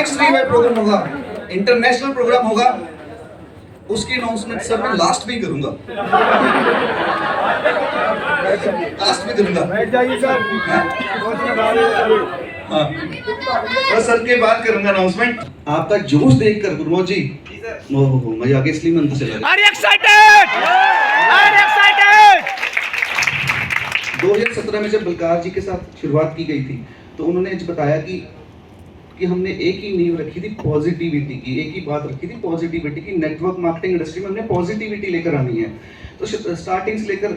Next revive programme होगा, international programme होगा, उसकी अनाउंसमेंट सर मैं लास्ट में ही करूंगा। लास्ट में करूंगा। बैठ जाइए सर। हाँ, बस सर के बाद करूंगा अनाउंसमेंट। आपका जोश देखकर प्रमोद जी, ओहो मजा आ गया, इसलिए मैं अंदर चला गया। Are you excited? Are you excited? 2017 में जब बलकार जी के साथ शुरुआत की गई थी तो उन्होंने बताया कि हमने एक ही नींव रखी थी पॉजिटिविटी की, एक ही बात रखी थी पॉजिटिविटी की। नेटवर्क मार्केटिंग इंडस्ट्री में हमने पॉजिटिविटी लेकर आनी है। तो स्टार्टिंग से लेकर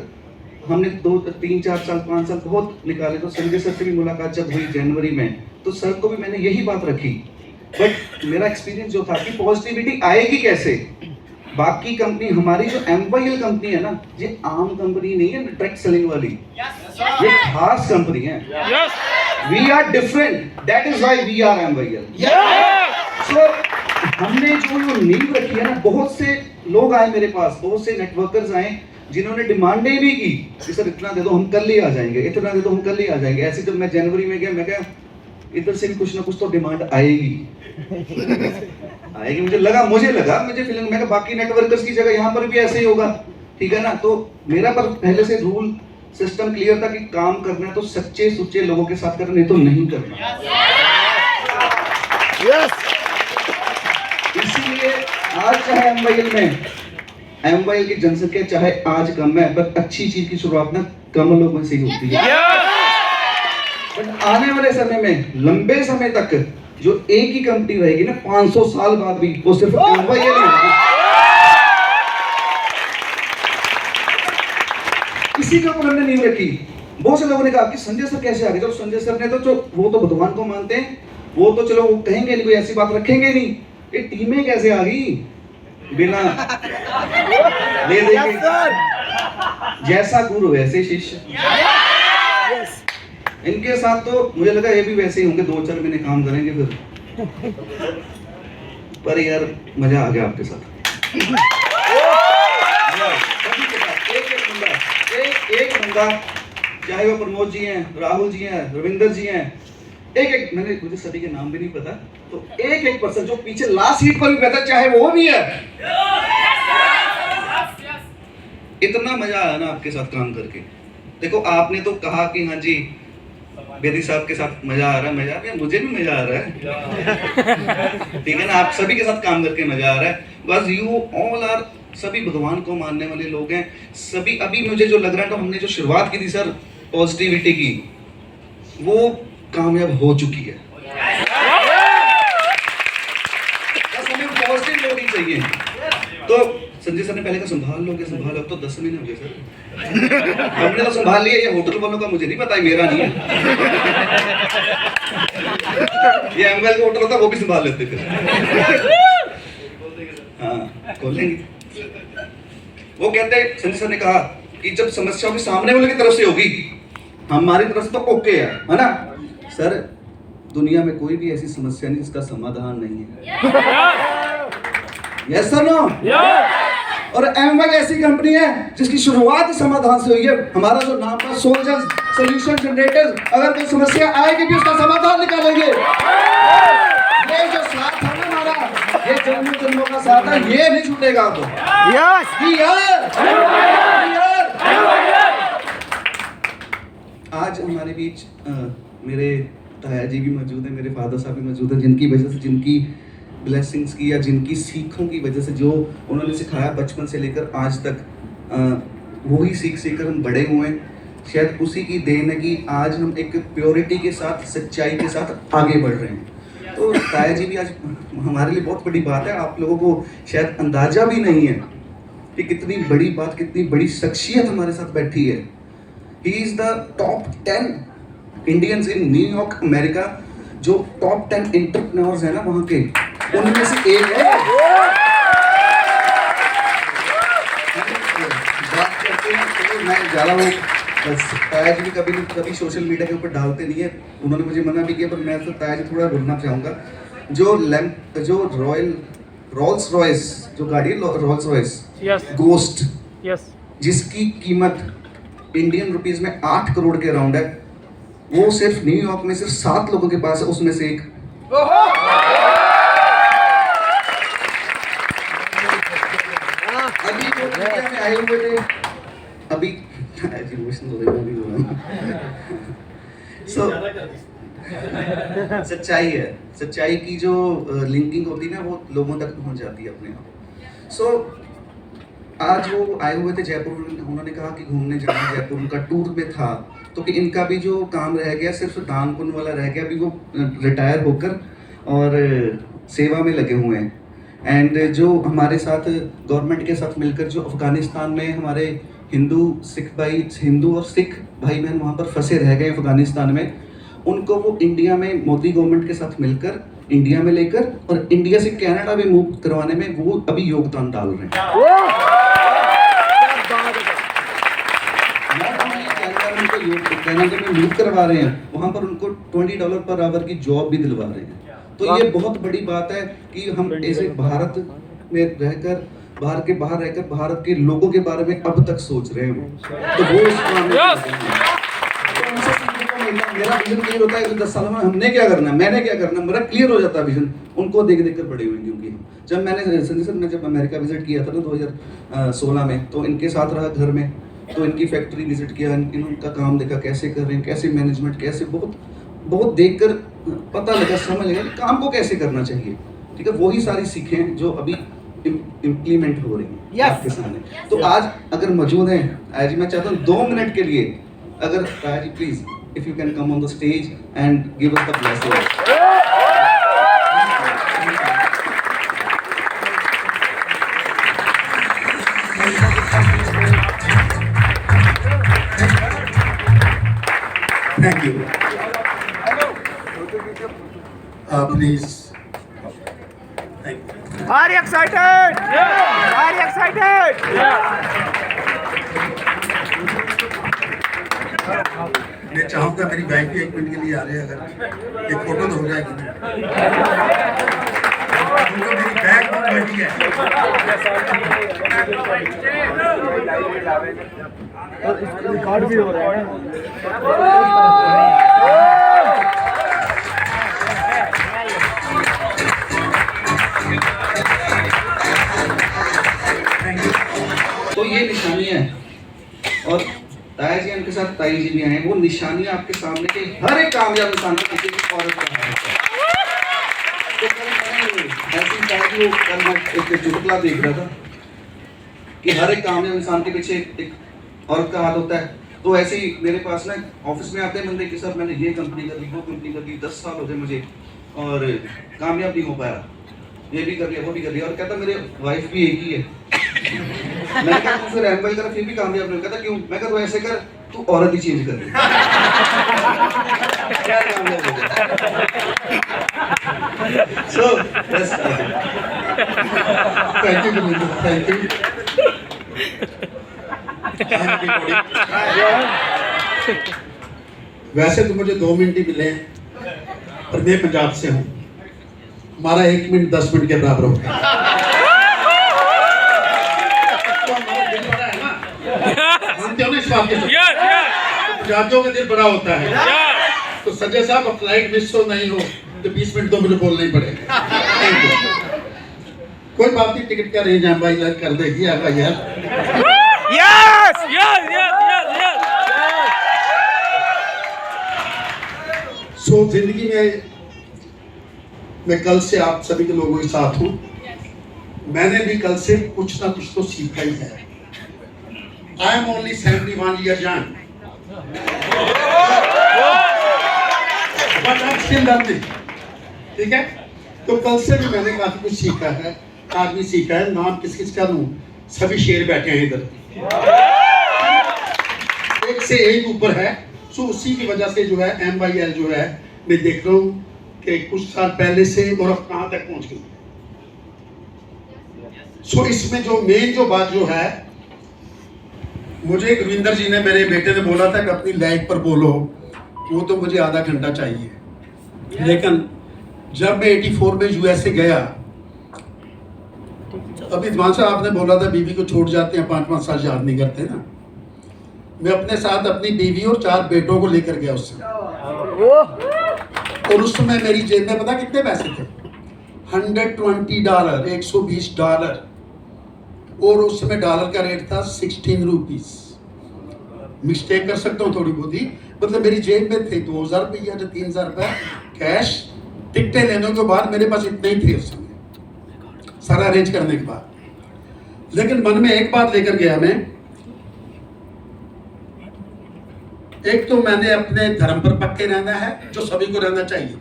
हमने 2, 3, 4 साल, 5 साल बहुत निकाले। तो संजय सर से भी मुलाकात जब हुई जनवरी में, तो सर को भी मैंने यही बात रखी। बट मेरा एक्सपीरियंस जो था कि पॉजिटिविटी आएगी कैसे। बाकी कंपनी, हमारी जो MYL कंपनी है ना, ये आम कंपनी नहीं है डायरेक्ट सेलिंग वाली, ये खास कंपनी है। We are different, that is why we are MYL। So हमने जो नींव रखी है ना, बहुत से लोग आए मेरे पास, बहुत से नेटवर्कर्स आए जिन्होंने डिमांडें भी की कि सर इतना दे दो हम कल ही आ जाएंगे, इतना दे दो हम कल ही आ जाएंगे। ऐसे जब मैं जनवरी में गया, मैं क्या इधर से भी कुछ ना कुछ तो डिमांड आएगी आएगी। मुझे फीलिंग, मैं बाकी नेटवर्कर्स की जगह यहाँ पर भी ऐसे ही होगा, ठीक है ना। तो मेरा पर पहले से रूल सिस्टम क्लियर था कि काम करना है तो सच्चे सुच्चे लोगों के साथ करना, नहीं तो नहीं करना। इसीलिए आज चाहे MYL की जनसंख्या चाहे आज कम है, पर अच्छी चीज की शुरुआत ना कम लोगों से ही होती है। बट आने वाले समय में, लंबे समय तक जो एक ही कंपनी रहेगी ना, 500 साल बाद भी, वो सिर्फ MYL ही होगी। इसी के ऊपर हमने नींव रखी। बहुत से लोगों ने कहा कि संजय सर कैसे आ गए। चलो संजय सर ने तो जो वो तो भगवान को मानते हैं, वो तो चलो वो कहेंगे नहीं, कोई ऐसी बात रखेंगे नहीं। ये टीमें कैसे आ गई बिना ले देंगे। जैसा गुरु वैसे शिष्य। इनके साथ तो मुझे लगा ये भी वैसे ही होंगे, 2-4 महीने काम करेंगे फिर। पर यार मजा आ गया आपके साथ। एक बंदा, चाहे वो प्रमोद जी हैं, राहुल जी हैं, रविंदर जी हैं, मैंने मुझे सभी के नाम भी नहीं पता, तो एक पर्सन जो पीछे लास्ट सीट पर भी बैठा, चाहे वो भी है। इतना मजा आया ना आपके साथ काम करके। देखो आपने तो कहा कि हाँ जी बेदी साहब के साथ मजा आ रहा है, मजा आ, मुझे भी मजा आ रहा है, ठीक है ना। आप सभी के साथ काम करके मजा आ रहा है। बस यू ऑल आर, सभी भगवान को मानने वाले लोग हैं सभी। अभी मुझे जो लग रहा है, तो हमने जो शुरुआत की थी सर पॉजिटिविटी की, वो कामयाब हो चुकी है। बस हमें पॉजिटिव लोग ही चाहिए। तो संजय सर ने पहले कहा संभाल लोगे, संभाल, अब तो 10 महीने हो गए सर। हमने तो संभाल लिया। ये होटल वालों का मुझे नहीं पता, मेरा नहीं है। ये MYL का होटल होता, वो भी संभाल लेते फिर। हाँ खोलेंगे। वो कहते, संजय सर ने कहा कि जब समस्या होगी सामने वाले की तरफ से होगी, हमारी तरफ से तो ओके है ना सर। दुनिया में कोई भी ऐसी समस्या नहीं जिसका समाधान नहीं है। Yes sir no. और MYL ऐसी कंपनी है जिसकी शुरुआत ही समाधान से हुई है। हमारा जो नाम था सोल्जर्स सॉल्यूशन जनरेटर्स, अगर कोई समस्या आएगी भी उसका समाधान निकालेंगे। ये जो साथ है ना हमारा, ये जन्मों का साथ है, ये नहीं छूटेगा। तो आज हमारे बीच मेरे ताया जी भी मौजूद है, मेरे फादर साहब भी मौजूद है, जिनकी वजह से, जिनकी ब्लेसिंग्स की या जिनकी सीखों की वजह से, जो उन्होंने सिखाया बचपन से लेकर आज तक, वही सीख कर हम बड़े हुए हैं। शायद उसी की देन है कि आज हम एक प्योरिटी के साथ, सच्चाई के साथ आगे बढ़ रहे हैं। तो ताया जी भी आज हमारे लिए बहुत बड़ी बात है। आप लोगों को शायद अंदाजा भी नहीं है कि कितनी बड़ी बात, कितनी बड़ी शख्सियत हमारे साथ बैठी है। He is the top 10 Indians in New York America. जो टॉप 10 एंटरप्रेन्योर्स है ना वहाँ के, उनमें से एक है। बात करते हैं, तो मैं जा रहा हूँ। बस ताया जी भी कभी सोशल मीडिया के ऊपर डालते नहीं है, उन्होंने मुझे मना भी किया, पर मैं तो ताया जी थोड़ा बोलना चाहूँगा। जो रोल्स रॉयस जो गाड़ी है, रोल्स रॉयस गोस्ट, जिसकी कीमत इंडियन रुपीस में 8 करोड़ के अराउंड है, वो सिर्फ न्यूयॉर्क में सिर्फ 7 लोगों के पास है, उसमें से एक आए हुए थे अभी इमोशनल हो रही मैं भी सो सच्चाई की जो लिंकिंग होती है ना वो लोगों तक पहुंच जाती है अपने आप। सो आज वो आए हुए थे जयपुर, उन्होंने कहा कि घूमने जाना जयपुर, उनका टूर में था, तो कि इनका भी जो काम रह गया सिर्फ दान पुण्य वाला रह गया, अभी वो रिटायर होकर और सेवा में लगे हुए हैं। एंड जो हमारे साथ गवर्नमेंट के साथ मिलकर जो अफगानिस्तान में हमारे हिंदू और सिख भाई बहन वहाँ पर फंसे रह गए अफगानिस्तान में, उनको वो इंडिया में मोदी गवर्नमेंट के साथ मिलकर इंडिया में लेकर और इंडिया से कनाडा में मूव करवाने में वो अभी योगदान डाल रहे हैं। कनाडा में मूव करवा रहे हैं, वहाँ पर उनको $20 पर आवर की जॉब भी दिलवा रहे हैं। तो ये बहुत बड़ी बात है कि हम ऐसे भारत में रहकर बाहर रहकर भारत के लोगों के बारे में अब तक सोच रहे हैं। तो वो इस काम में मेरा विजन क्लियर होता है कि 10 साल में हमने क्या करना है, मैंने क्या करना है, मेरा क्लियर हो जाता है विजन। उनको देख कर बड़े हुए, क्योंकि जब मैंने संजय सर ने जब अमेरिका विजिट किया था ना 2016 में, तो इनके साथ रहा घर में, तो इनकी फैक्ट्री विजिट किया, इनका काम देखा कैसे कर रहे हैं, कैसे मैनेजमेंट, कैसे बहुत देखकर पता लगा, समझ लगा कि काम को कैसे करना चाहिए। ठीक है, वही सारी सीखें जो अभी इम्प्लीमेंट हो रही हैं आपके सामने। तो आज अगर मौजूद हैं आज मैं चाहता हूँ 2 मिनट के लिए, अगर आज please if you can come on the stage and give us the blessing. Thank you. Please. Thank you. Are you excited? Yeah. Are you excited? Yeah. मैं चाहूँगा मेरी वाइफ भी 1 मिनट के लिए आ रहे हैं, अगर एक फोटो तो हो जाएगी। उनको मेरी बैग बहुत बड़ी है। रिकॉर्ड भी हो रहा है। तो ये निशानी है, और ताया जी उनके साथ ताई जी भी आए हैं, वो निशानी आपके सामने के हर एक कामयाब इंसान का किसी भी औरत का हाथ है। तो कल मैंने ऐसी ताया जी वो कल मैं एक चुटकुला देख रहा था कि हर एक कामयाब इंसान के पीछे एक औरत का हाथ होता है। तो ऐसे ही मेरे पास ना ऑफिस में आते हैं बंदे कि सर मैंने ये कंपनी कर ली, वो कंपनी कर ली, 10 साल हो गए मुझे और कामयाब नहीं हो पाया, ये भी कर लिया, वो भी कर लिया, और कहता मेरे वाइफ भी एक ही है। मैंने कहा तू फिर एम्बल कर फिर भी कामयाब नहीं, कहता क्यों? मैं कहा तू ऐसे कर, तू औरत ही चेंज कर क्या कामयाब हो गया। So thank you, thank you. वैसे तो मुझे 2 मिनट ही मिले हैं, पर मैं पंजाब से हूँ, हमारा 1 मिनट 10 मिनट के बराबर हो गया। मानते हो ना इस बात के? पंजाबियों का दिल बड़ा होता है। तो संजय साहब अब फ्लाइट मिस हो नहीं हो तो 20 मिनट तो मुझे बोलना ही पड़ेगा। Thank you. कोई बात नहीं, टिकट क्या रेंज है भाई, कर देगी आगा यार। Yes! Yes! Yes! Yes! Yes! सो जिंदगी में मैं कल से आप सभी के लोगों के साथ हूँ, मैंने भी कल से कुछ ना कुछ तो सीखा ही है। I am only 71 years young, but I'm still learning। ठीक है, तो कल से भी मैंने काफी कुछ सीखा है, आदमी सीखा है। नाम किस किस का लूं? सभी शेर बैठे हैं इधर, एक से एक ऊपर है। सो उसी की वजह से जो है MYL जो है, मैं देख रहा हूँ कि कुछ साल पहले से और अब कहाँ तक पहुँच गई। सो इसमें जो मेन जो बात जो है, मुझे गुरविंदर जी ने, मेरे बेटे ने बोला था कि अपनी लाइफ पर बोलो, वो तो मुझे आधा घंटा चाहिए। लेकिन जब मैं 84 में USA गया, अभी मान साहब आपने बोला था बीवी को छोड़ जाते हैं 5-5 साल याद नहीं करते ना, मैं अपने साथ अपनी बीवी और 4 बेटों को लेकर गया उससे, और उस समय मेरी जेब में पता कितने पैसे थे? $120, $120। और उस समय डॉलर का रेट था 16 रुपीज। मिस्टेक कर सकता हूँ थोड़ी बहुत ही, मतलब मेरी जेब में थे 2000 रुपये या 3000 रुपये कैश। टिकटें लेने के बाद मेरे पास इतने ही थे उस समय, सारा अरेंज करने के बाद। लेकिन मन में एक बात लेकर गया मैं, एक तो मैंने अपने धर्म पर पक्के रहना है, जो सभी को रहना चाहिए।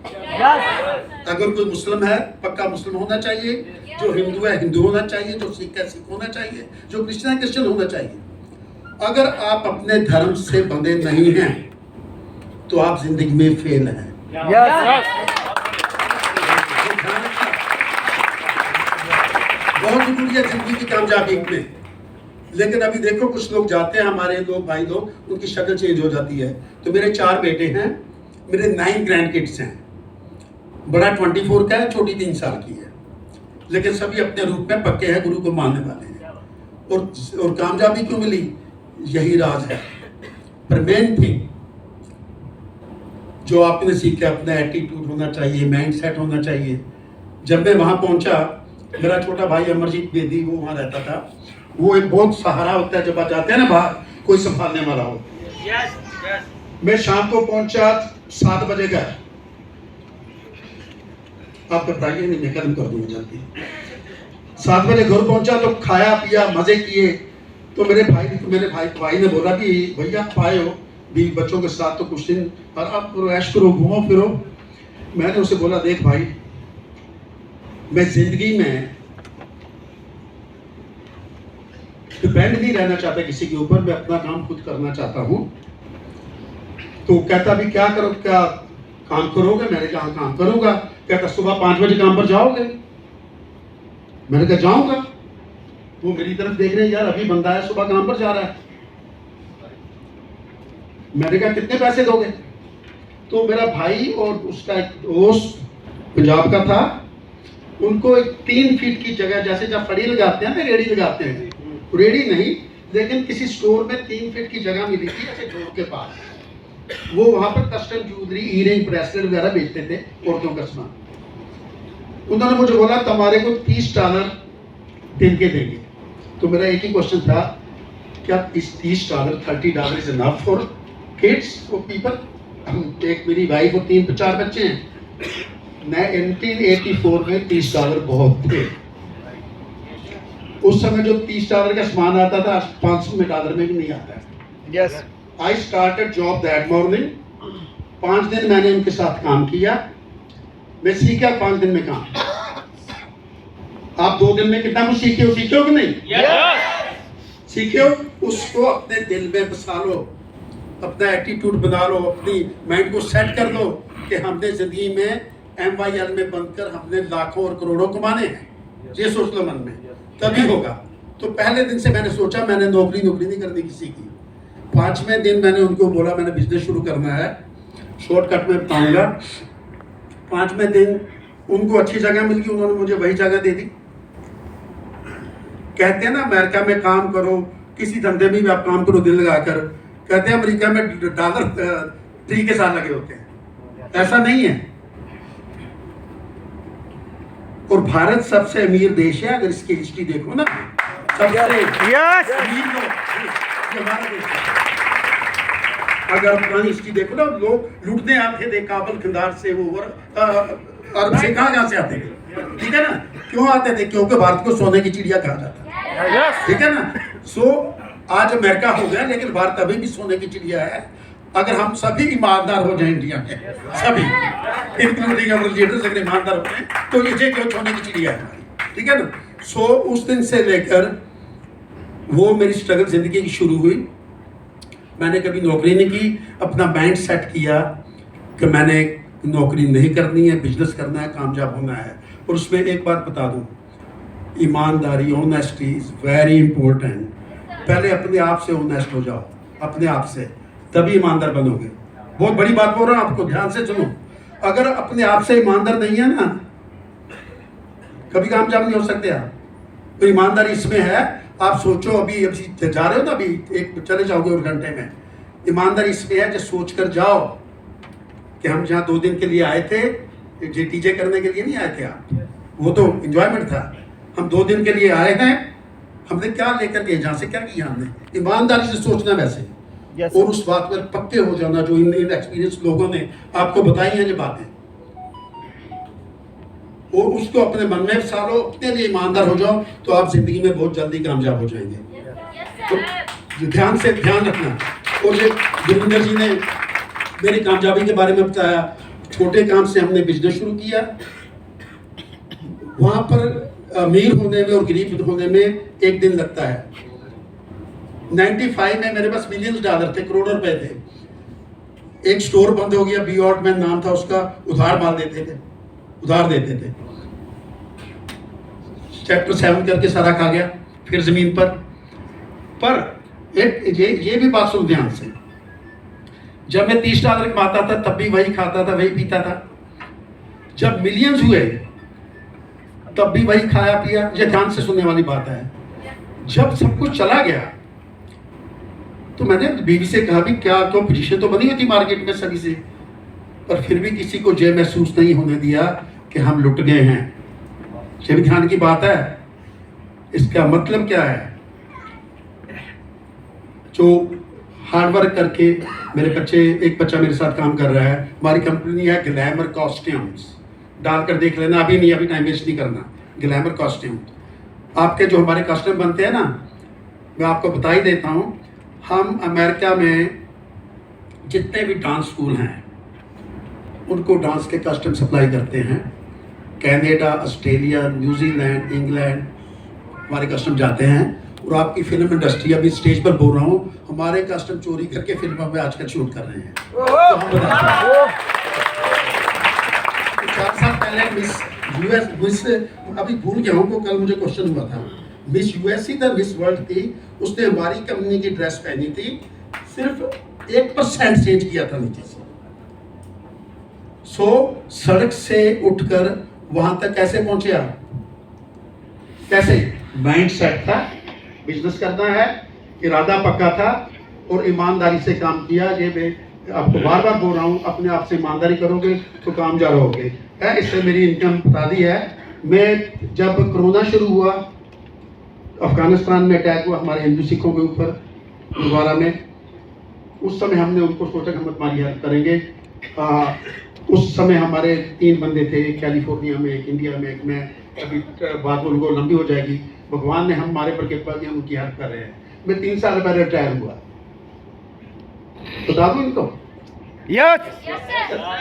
अगर कोई मुस्लिम है पक्का मुस्लिम होना चाहिए, जो हिंदू है हिंदू होना चाहिए, जो सिख है सिख होना चाहिए, जो क्रिश्चियन है क्रिश्चियन होना चाहिए। अगर आप अपने धर्म से बंधे नहीं हैं तो आप जिंदगी में फेल हैं। बहुत जरूरी है जिंदगी की कामयाबी में। लेकिन अभी देखो कुछ लोग जाते हैं, हमारे लोग भाई लोग, उनकी शक्ल चेंज हो जाती है। तो मेरे 4 बेटे हैं, मेरे 9 ग्रैंड किड्स हैं। बड़ा 24 का है, छोटी 3 साल की है, लेकिन सभी अपने रूप में पक्के हैं, गुरु को मानने वाले हैं। और कामयाबी क्यों मिली, यही राज है। पर मेन थिंग जो आपने सीखा, अपना एटीट्यूड होना चाहिए, माइंड सेट होना चाहिए। जब मैं वहां पहुंचा, मेरा छोटा भाई अमरजीत बेदी वो वहां रहता था। वो एक बहुत सहारा होता है जब आप जाते हैं ना बाहर, कोई संभालने वाला हो। मैं शाम को पहुंचा 7 बजे का, आप घबराइए नहीं, मैं कदम कर दूंगा जल्दी। 7 बजे घर पहुंचा तो खाया पिया मजे किए। तो मेरे भाई ने बोला कि भैया आप आए हो भी बच्चों के साथ तो कुछ दिन और आप ऐश करो, घूमो फिरो। मैंने उसे बोला देख भाई, मैं जिंदगी में डिपेंड नहीं रहना चाहता किसी के ऊपर, मैं अपना काम खुद करना चाहता हूँ। तो कहता भी क्या करो, क्या काम करोगे? मैंने कहा काम करूंगा। कहता सुबह 5 बजे काम पर जाओगे? मैंने कहा जाऊंगा। वो मेरी तरफ देख रहे हैं, यार अभी बंदा है सुबह काम पर जा रहा है। मैंने कहा कितने पैसे दोगे? तो मेरा भाई और उसका एक दोस्त पंजाब का था, उनको एक 3 फीट की जगह, जैसे जब फड़ी लगाते हैं ना, रेडी लगाते हैं, रेडी नहीं लेकिन किसी स्टोर में 3 फीट की जगह मिली थी ऐसे जोड़ के पास। वो वहां पर कस्टम ज्वेलरी, ईयरिंग, ब्रेसलेट वगैरह बेचते थे, औरतों का सामान। उन्होंने मुझे बोला तुम्हारे को $30 दिन के देंगे। तो मेरा एक ही क्वेश्चन था, क्या इस $30 $30 इज इनफ फॉर किड्स और पीपल? एक मेरी वाइफ और 3-4 बच्चे हैं। 1984 में $30 बहुत थे। उस समय जो $30 का सामान आता था, $500 में भी नहीं आता है। Yes. I started job that morning. 5 दिन मैंने उनके साथ काम किया। मैं सीखा 5 दिन में काम। आप 2 दिन में कितना कुछ सीखे हो कि नहीं? Yes. सीखे हो, उसको अपने दिल में बसा लो, अपना एटीट्यूड बना लो, अपनी माइंड को सेट कर लो कि हमने जिंदगी में MYL में बनकर हमने लाखों और करोड़ों कमाने हैं। ये सोच लो मन में, तभी होगा। तो पहले दिन से मैंने सोचा मैंने नौकरी नहीं करनी किसी की। 5वें दिन मैंने उनको बोला मैंने बिजनेस शुरू करना है, शॉर्टकट में बताऊंगा। 5वें दिन उनको अच्छी जगह मिल गई, उन्होंने मुझे वही जगह दे दी। कहते हैं ना अमेरिका में काम करो, किसी धंधे में भी आप काम करो दिल लगाकर। कहते हैं अमेरिका में डॉलर ट्री के साथ लगे होते हैं, ऐसा नहीं है। और भारत सबसे अमीर देश है, अगर इसकी हिस्ट्री देखो ना, सबसे Yes. अमीर लोग ये हमारा देश है। अगर पुरानी हिस्ट्री देखो ना, लोग लूटने आते थे काबल खंडार से, वो अरब से कहाँ से आते थे, ठीक है ना? क्यों आते थे? क्योंकि भारत को सोने की चिड़िया कहा जाता है, Yes. ठीक है ना? सो आज अमेरिका हो गया, लेकिन भारत अभी भी सोने की चिड़िया है। अगर हम सभी ईमानदार हो जाए इंडिया में, सभी इंक्लूडिंग अवर लीडर्स अगर ईमानदार होते हैं तो ये क्यों सोने की चिड़िया है, ठीक है ना? सो उस दिन से लेकर वो मेरी स्ट्रगल जिंदगी की शुरू हुई। मैंने कभी नौकरी नहीं की, अपना माइंड सेट किया कि मैंने नौकरी नहीं करनी है, बिजनेस करना है, कामयाब होना है। और उसमें एक बात बता दूं, ईमानदारी, ऑनेस्टी इज वेरी इंपॉर्टेंट। पहले अपने आप से ऑनेस्ट हो जाओ, अपने आप से, तभी ईमानदार बनोगे। बहुत बड़ी बात बोल रहा हूं आपको, ध्यान से सुनो। अगर अपने आप से ईमानदार नहीं है ना, कभी कामयाब नहीं हो सकते आप। तो ईमानदारी इसमें है, आप सोचो अभी जा रहे हो ना, अभी एक चले जाओगे और घंटे में। ईमानदारी इसमें है जो सोच कर जाओ कि हम जहाँ 2 दिन के लिए आए थे, JTJ करने के लिए नहीं आए थे आप, वो तो एंजॉयमेंट था। हम 2 दिन के लिए आए हैं, हमने क्या लेकर गए, जहाँ से क्या किया हमने, ईमानदारी से सोचना वैसे Yes, और उस बात पर पक्के हो जाना जो इन एक्सपीरियंस लोगों ने आपको बताई हैं ये बातें, और उसको अपने मन में सालो, अपने लिए ईमानदार हो जाओ तो आप जिंदगी में बहुत जल्दी कामयाब हो जाएंगे। तो ध्यान रखना। और ये गुरिंदर जी ने मेरी कामयाबी के बारे में बताया, छोटे काम से हमने बिजनेस शुरू किया, वहां पर अमीर होने में और गरीब होने में एक दिन लगता है। 95 में मेरे पास $मिलियंस थे, करोड़ों रुपए थे। एक स्टोर बंद हो गया, बियॉर्ड मैन नाम था उसका, उधार माल देते थे, उधार देते थे। चैप्टर 7 करके सारा खा गया, फिर जमीन पर एक ये भी बात सुन ध्यान से, जब मैं $30 कमाता था तब भी वही खाता था, वही पीता था। जब मिलियंस हुए तब भी वही खाया पिया। ये ध्यान से सुनने वाली बात है। जब सब कुछ चला गया तो मैंने बीवी से कहा भी क्या तो पोजीशन तो बनी होती मार्केट में सभी से, पर फिर भी किसी को ये महसूस नहीं होने दिया कि हम लुट गए हैं। ये भी ध्यान की बात है। इसका मतलब क्या है, जो हार्डवर्क करके एक बच्चा मेरे साथ काम कर रहा है, हमारी कंपनी है ग्लैमर कॉस्ट्यूम्स, डालकर देख लेना, अभी नहीं, अभी टाइम वेस्ट नहीं करना। ग्लैमर कॉस्ट्यूम आपके जो हमारे कस्टमर बनते हैं ना, मैं आपको बता ही देता हूँ, हम अमेरिका में जितने भी डांस स्कूल हैं उनको डांस के कस्टम सप्लाई करते हैं। कनाडा, ऑस्ट्रेलिया, न्यूजीलैंड, इंग्लैंड हमारे कस्टम जाते हैं। और आपकी फिल्म इंडस्ट्री, अभी स्टेज पर बोल रहा हूँ, हमारे कस्टम चोरी करके फिल्मों में आजकल शूट कर रहे हैं। तो हम 4 साल पहले मिस अभी भूल गया हूँ, कल मुझे क्वेश्चन हुआ था, miss USC the miss world थी, उसने हमारी कंपनी की ड्रेस पहनी थी, सिर्फ 1% चेंज किया था नीचे से। सड़क से उठकर वहां तक कैसे पहुंचे आप? कैसे? माइंड सेट था, बिजनेस करना है, इरादा पक्का था और ईमानदारी से काम किया। ये मैं आपको बार बार बोल रहा हूँ, अपने आप से ईमानदारी करोगे तो कामयाब रहोगे। इससे मेरी इनकम बता दी है। मैं जब कोरोना शुरू हुआ, अफगानिस्तान में अटैक हुआ हमारे हिंदू सिखों के ऊपर गुरुद्वारा में, उस समय हमने उनको सोचा कि हम तुम्हारी हेल्प करेंगे। उस समय हमारे 3 बंदे थे, एक कैलिफोर्निया में, एक इंडिया में, एक मैं। अभी बात उनको लंबी हो जाएगी। भगवान ने हमारे पर कृपा की, हम उनकी हेल्प कर रहे हैं। मैं 3 साल पहले रिटायर हुआ, बता दूं इनको।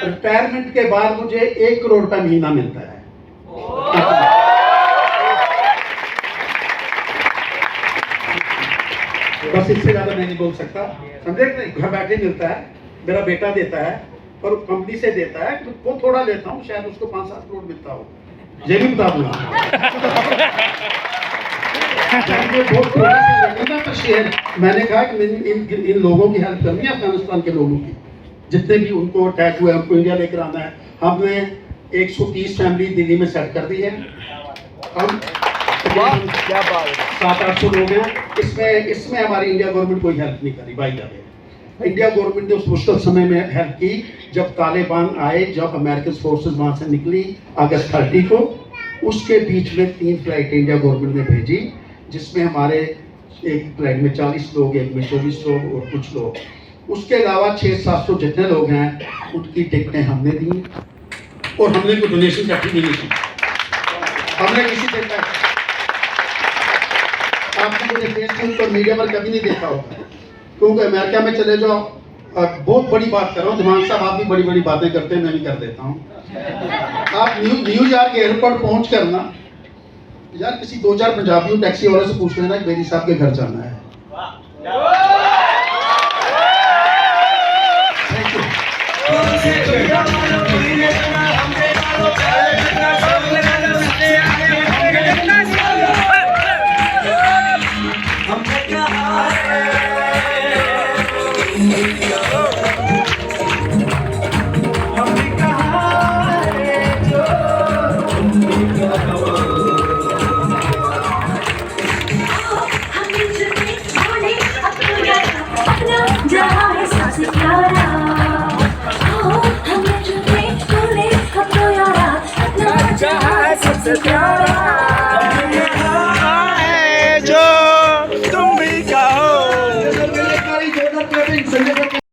रिटायरमेंट के बाद मुझे 1 करोड़ रुपया महीना मिलता है। बस इससे ज्यादा मैं नहीं बोल सकता, समझे नहीं? घर बैठे मिलता है, मेरा बेटा देता है और कंपनी से देता है, तो वो थोड़ा लेता हूँ, शायद उसको 5-7 करोड़ मिलता हो, ये भी बता दूंगा। मैंने कहा कि इन लोगों की हेल्प करनी है, अफगानिस्तान के लोगों की, जितने भी उनको अटैक हुए हमको इंडिया लेकर आना है। हमने 130 फैमिली दिल्ली में सेट कर दी है। हम 700-800 लोग हैं। इसमें हमारी इंडिया गवर्नमेंट कोई हेल्प नहीं करी भाई जाने। इंडिया गवर्नमेंट ने उस मुश्किल समय में हेल्प की जब तालिबान आए, जब अमेरिकन फोर्सेस वहां से निकली अगस्त 30 को। उसके बीच में 3 फ्लाइट इंडिया गवर्नमेंट ने भेजी, जिसमें हमारे एक फ्लाइट में 40 लोग, एक में 24 लोग और कुछ लोग। उसके अलावा 600-700 जितने लोग हैं उनकी टिकटें हमने दी और हमने कोई डोनेशन इकट्ठी नहीं की, हमने किसी देता। आपने मुझे फेसबुक पर मीडिया पर कभी नहीं देखा होगा, क्योंकि अमेरिका में चले जाओ, बहुत बड़ी बात कर रहा हूँ, दिमाग साहब आप भी बड़ी बड़ी बातें करते हैं, मैं भी कर देता हूँ। आप न्यूयॉर्क एयरपोर्ट पहुँच कर ना यार किसी 2-4 पंजाबियों टैक्सी वाले से पूछ लेना कि बेरी साहब के घर जाना है। सबसे प्यारा